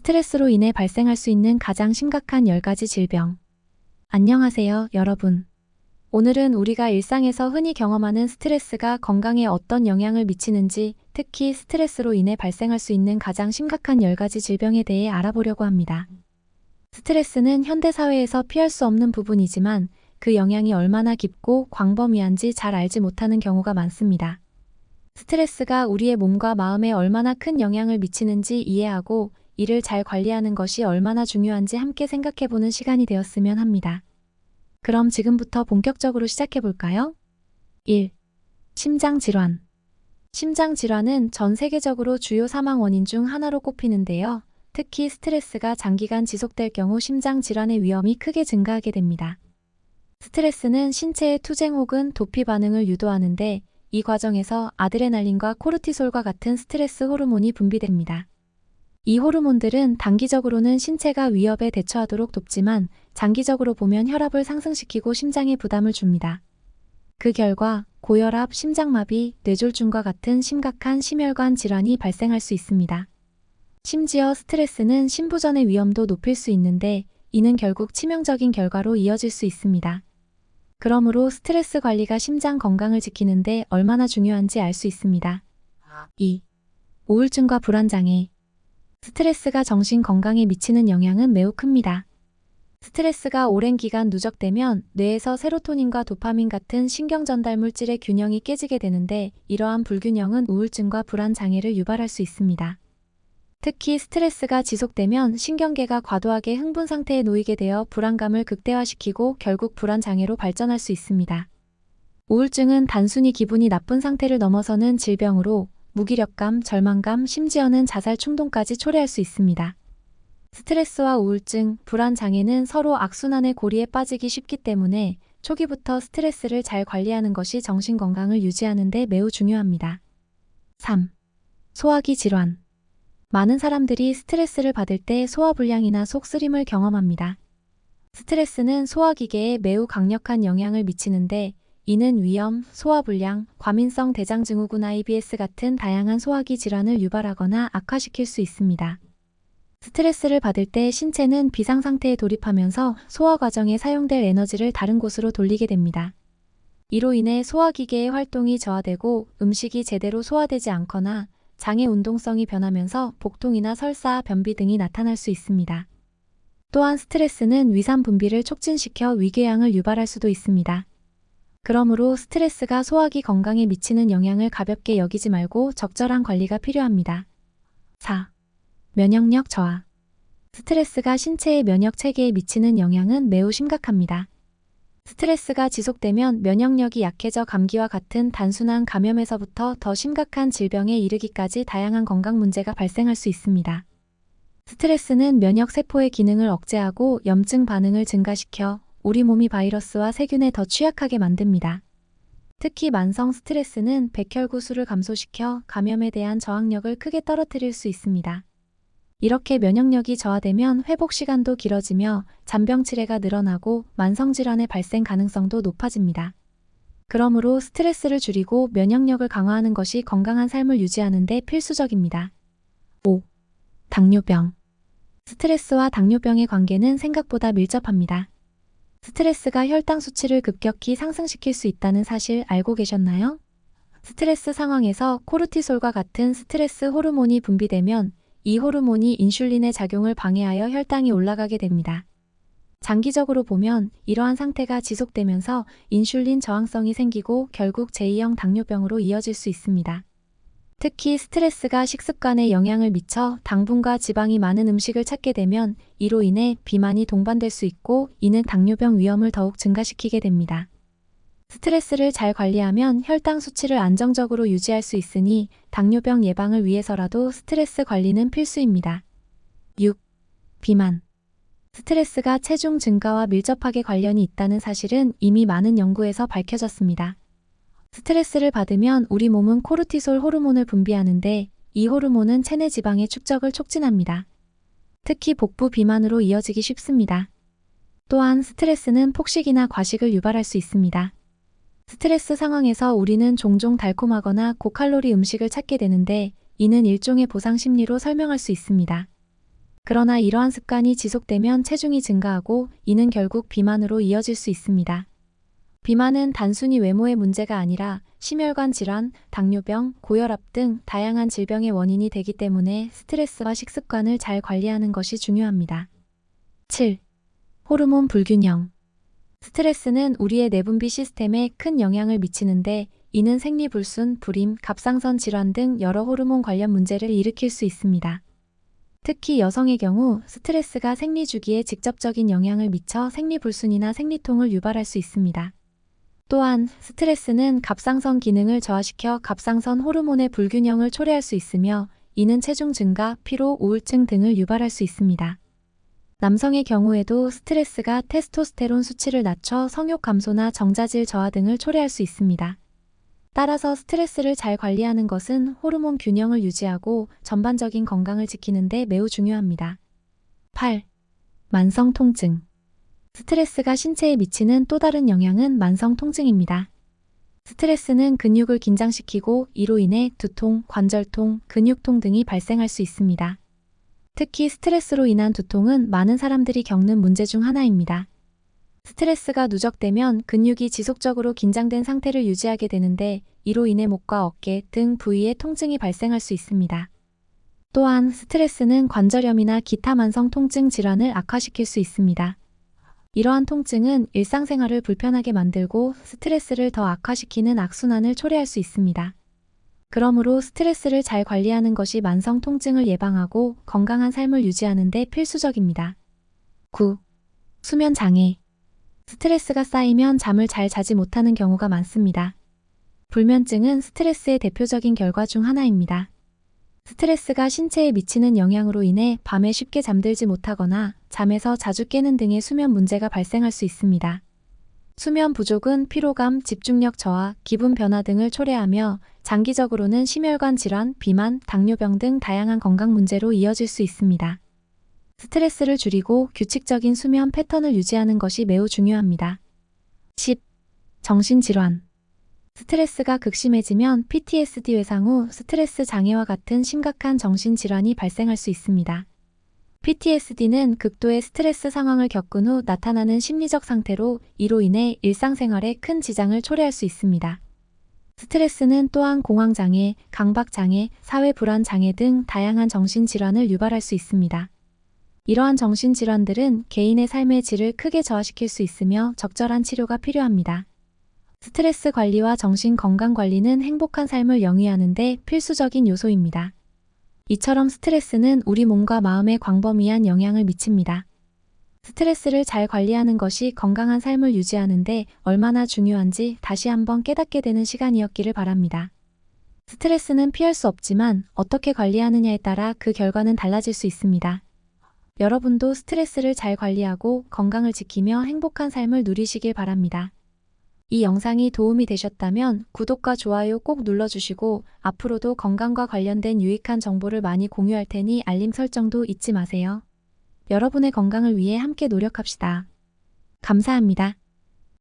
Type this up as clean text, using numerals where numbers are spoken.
스트레스로 인해 발생할 수 있는 가장 심각한 10가지 질병. 안녕하세요, 여러분. 오늘은 우리가 일상에서 흔히 경험하는 스트레스가 건강에 어떤 영향을 미치는지, 특히 스트레스로 인해 발생할 수 있는 가장 심각한 10가지 질병에 대해 알아보려고 합니다. 스트레스는 현대 사회에서 피할 수 없는 부분이지만 그 영향이 얼마나 깊고 광범위한지 잘 알지 못하는 경우가 많습니다. 스트레스가 우리의 몸과 마음에 얼마나 큰 영향을 미치는지 이해하고 이를 잘 관리하는 것이 얼마나 중요한지 함께 생각해보는 시간이 되었으면 합니다. 그럼 지금부터 본격적으로 시작해볼까요? 1. 심장질환. 심장질환은 전 세계적으로 주요 사망 원인 중 하나로 꼽히는데요. 특히 스트레스가 장기간 지속될 경우 심장질환의 위험이 크게 증가하게 됩니다. 스트레스는 신체의 투쟁 혹은 도피 반응을 유도하는데 이 과정에서 아드레날린과 코르티솔과 같은 스트레스 호르몬이 분비됩니다. 이 호르몬들은 단기적으로는 신체가 위협에 대처하도록 돕지만 장기적으로 보면 혈압을 상승시키고 심장에 부담을 줍니다. 그 결과 고혈압, 심장마비, 뇌졸중과 같은 심각한 심혈관 질환이 발생할 수 있습니다. 심지어 스트레스는 심부전의 위험도 높일 수 있는데 이는 결국 치명적인 결과로 이어질 수 있습니다. 그러므로 스트레스 관리가 심장 건강을 지키는 데 얼마나 중요한지 알 수 있습니다. 2. 우울증과 불안장애. 스트레스가 정신 건강에 미치는 영향은 매우 큽니다. 스트레스가 오랜 기간 누적되면 뇌에서 세로토닌과 도파민 같은 신경 전달 물질의 균형이 깨지게 되는데 이러한 불균형은 우울증과 불안장애를 유발할 수 있습니다. 특히 스트레스가 지속되면 신경계가 과도하게 흥분 상태에 놓이게 되어 불안감을 극대화시키고 결국 불안장애로 발전할 수 있습니다. 우울증은 단순히 기분이 나쁜 상태를 넘어서는 질병으로 무기력감, 절망감, 심지어는 자살 충동까지 초래할 수 있습니다. 스트레스와 우울증, 불안장애는 서로 악순환의 고리에 빠지기 쉽기 때문에 초기부터 스트레스를 잘 관리하는 것이 정신 건강을 유지하는 데 매우 중요합니다. 3. 소화기 질환. 많은 사람들이 스트레스를 받을 때 소화불량이나 속쓰림을 경험합니다. 스트레스는 소화기계에 매우 강력한 영향을 미치는데 이는 위염, 소화불량, 과민성 대장증후군 IBS 같은 다양한 소화기 질환을 유발하거나 악화시킬 수 있습니다. 스트레스를 받을 때 신체는 비상상태에 돌입하면서 소화 과정에 사용될 에너지를 다른 곳으로 돌리게 됩니다. 이로 인해 소화기계의 활동이 저하되고 음식이 제대로 소화되지 않거나 장의 운동성이 변하면서 복통이나 설사, 변비 등이 나타날 수 있습니다. 또한 스트레스는 위산 분비를 촉진시켜 위궤양을 유발할 수도 있습니다. 그러므로 스트레스가 소화기 건강에 미치는 영향을 가볍게 여기지 말고 적절한 관리가 필요합니다. 4. 면역력 저하. 스트레스가 신체의 면역 체계에 미치는 영향은 매우 심각합니다. 스트레스가 지속되면 면역력이 약해져 감기와 같은 단순한 감염에서부터 더 심각한 질병에 이르기까지 다양한 건강 문제가 발생할 수 있습니다. 스트레스는 면역 세포의 기능을 억제하고 염증 반응을 증가시켜 우리 몸이 바이러스와 세균에 더 취약하게 만듭니다. 특히 만성 스트레스는 백혈구수를 감소시켜 감염에 대한 저항력을 크게 떨어뜨릴 수 있습니다. 이렇게 면역력이 저하되면 회복 시간도 길어지며 잔병 치레가 늘어나고 만성질환의 발생 가능성도 높아집니다. 그러므로 스트레스를 줄이고 면역력을 강화하는 것이 건강한 삶을 유지하는 데 필수적입니다. 5. 당뇨병. 스트레스와 당뇨병의 관계는 생각보다 밀접합니다. 스트레스가 혈당 수치를 급격히 상승시킬 수 있다는 사실 알고 계셨나요? 스트레스 상황에서 코르티솔과 같은 스트레스 호르몬이 분비되면 이 호르몬이 인슐린의 작용을 방해하여 혈당이 올라가게 됩니다. 장기적으로 보면 이러한 상태가 지속되면서 인슐린 저항성이 생기고 결국 제2형 당뇨병으로 이어질 수 있습니다. 특히 스트레스가 식습관에 영향을 미쳐 당분과 지방이 많은 음식을 찾게 되면 이로 인해 비만이 동반될 수 있고 이는 당뇨병 위험을 더욱 증가시키게 됩니다. 스트레스를 잘 관리하면 혈당 수치를 안정적으로 유지할 수 있으니 당뇨병 예방을 위해서라도 스트레스 관리는 필수입니다. 6. 비만. 스트레스가 체중 증가와 밀접하게 관련이 있다는 사실은 이미 많은 연구에서 밝혀졌습니다. 스트레스를 받으면 우리 몸은 코르티솔 호르몬을 분비하는데 이 호르몬은 체내 지방의 축적을 촉진합니다. 특히 복부 비만으로 이어지기 쉽습니다. 또한 스트레스는 폭식이나 과식을 유발할 수 있습니다. 스트레스 상황에서 우리는 종종 달콤하거나 고칼로리 음식을 찾게 되는데 이는 일종의 보상 심리로 설명할 수 있습니다. 그러나 이러한 습관이 지속되면 체중이 증가하고 이는 결국 비만으로 이어질 수 있습니다. 비만은 단순히 외모의 문제가 아니라 심혈관 질환, 당뇨병, 고혈압 등 다양한 질병의 원인이 되기 때문에 스트레스와 식습관을 잘 관리하는 것이 중요합니다. 7. 호르몬 불균형. 스트레스는 우리의 내분비 시스템에 큰 영향을 미치는데 이는 생리불순, 불임, 갑상선 질환 등 여러 호르몬 관련 문제를 일으킬 수 있습니다. 특히 여성의 경우 스트레스가 생리주기에 직접적인 영향을 미쳐 생리불순이나 생리통을 유발할 수 있습니다. 또한 스트레스는 갑상선 기능을 저하시켜 갑상선 호르몬의 불균형을 초래할 수 있으며 이는 체중 증가, 피로, 우울증 등을 유발할 수 있습니다. 남성의 경우에도 스트레스가 테스토스테론 수치를 낮춰 성욕 감소나 정자질 저하 등을 초래할 수 있습니다. 따라서 스트레스를 잘 관리하는 것은 호르몬 균형을 유지하고 전반적인 건강을 지키는 데 매우 중요합니다. 8. 만성 통증. 스트레스가 신체에 미치는 또 다른 영향은 만성 통증입니다. 스트레스는 근육을 긴장시키고 이로 인해 두통, 관절통, 근육통 등이 발생할 수 있습니다. 특히 스트레스로 인한 두통은 많은 사람들이 겪는 문제 중 하나입니다. 스트레스가 누적되면 근육이 지속적으로 긴장된 상태를 유지하게 되는데 이로 인해 목과 어깨 등 부위에 통증이 발생할 수 있습니다. 또한 스트레스는 관절염이나 기타 만성 통증 질환을 악화시킬 수 있습니다. 이러한 통증은 일상생활을 불편하게 만들고 스트레스를 더 악화시키는 악순환을 초래할 수 있습니다. 그러므로 스트레스를 잘 관리하는 것이 만성 통증을 예방하고 건강한 삶을 유지하는 데 필수적입니다. 9. 수면 장애. 스트레스가 쌓이면 잠을 잘 자지 못하는 경우가 많습니다. 불면증은 스트레스의 대표적인 결과 중 하나입니다. 스트레스가 신체에 미치는 영향으로 인해 밤에 쉽게 잠들지 못하거나 잠에서 자주 깨는 등의 수면 문제가 발생할 수 있습니다. 수면 부족은 피로감, 집중력 저하, 기분 변화 등을 초래하며 장기적으로는 심혈관 질환, 비만, 당뇨병 등 다양한 건강 문제로 이어질 수 있습니다. 스트레스를 줄이고 규칙적인 수면 패턴을 유지하는 것이 매우 중요합니다. 10. 정신질환. 스트레스가 극심해지면 PTSD 외상 후 스트레스 장애와 같은 심각한 정신질환이 발생할 수 있습니다. PTSD는 극도의 스트레스 상황을 겪은 후 나타나는 심리적 상태로 이로 인해 일상생활에 큰 지장을 초래할 수 있습니다. 스트레스는 또한 공황장애, 강박장애, 사회불안장애 등 다양한 정신질환을 유발할 수 있습니다. 이러한 정신질환들은 개인의 삶의 질을 크게 저하시킬 수 있으며 적절한 치료가 필요합니다. 스트레스 관리와 정신 건강 관리는 행복한 삶을 영위하는 데 필수적인 요소입니다. 이처럼 스트레스는 우리 몸과 마음에 광범위한 영향을 미칩니다. 스트레스를 잘 관리하는 것이 건강한 삶을 유지하는 데 얼마나 중요한지 다시 한번 깨닫게 되는 시간이었기를 바랍니다. 스트레스는 피할 수 없지만 어떻게 관리하느냐에 따라 그 결과는 달라질 수 있습니다. 여러분도 스트레스를 잘 관리하고 건강을 지키며 행복한 삶을 누리시길 바랍니다. 이 영상이 도움이 되셨다면 구독과 좋아요 꼭 눌러주시고 앞으로도 건강과 관련된 유익한 정보를 많이 공유할 테니 알림 설정도 잊지 마세요. 여러분의 건강을 위해 함께 노력합시다. 감사합니다.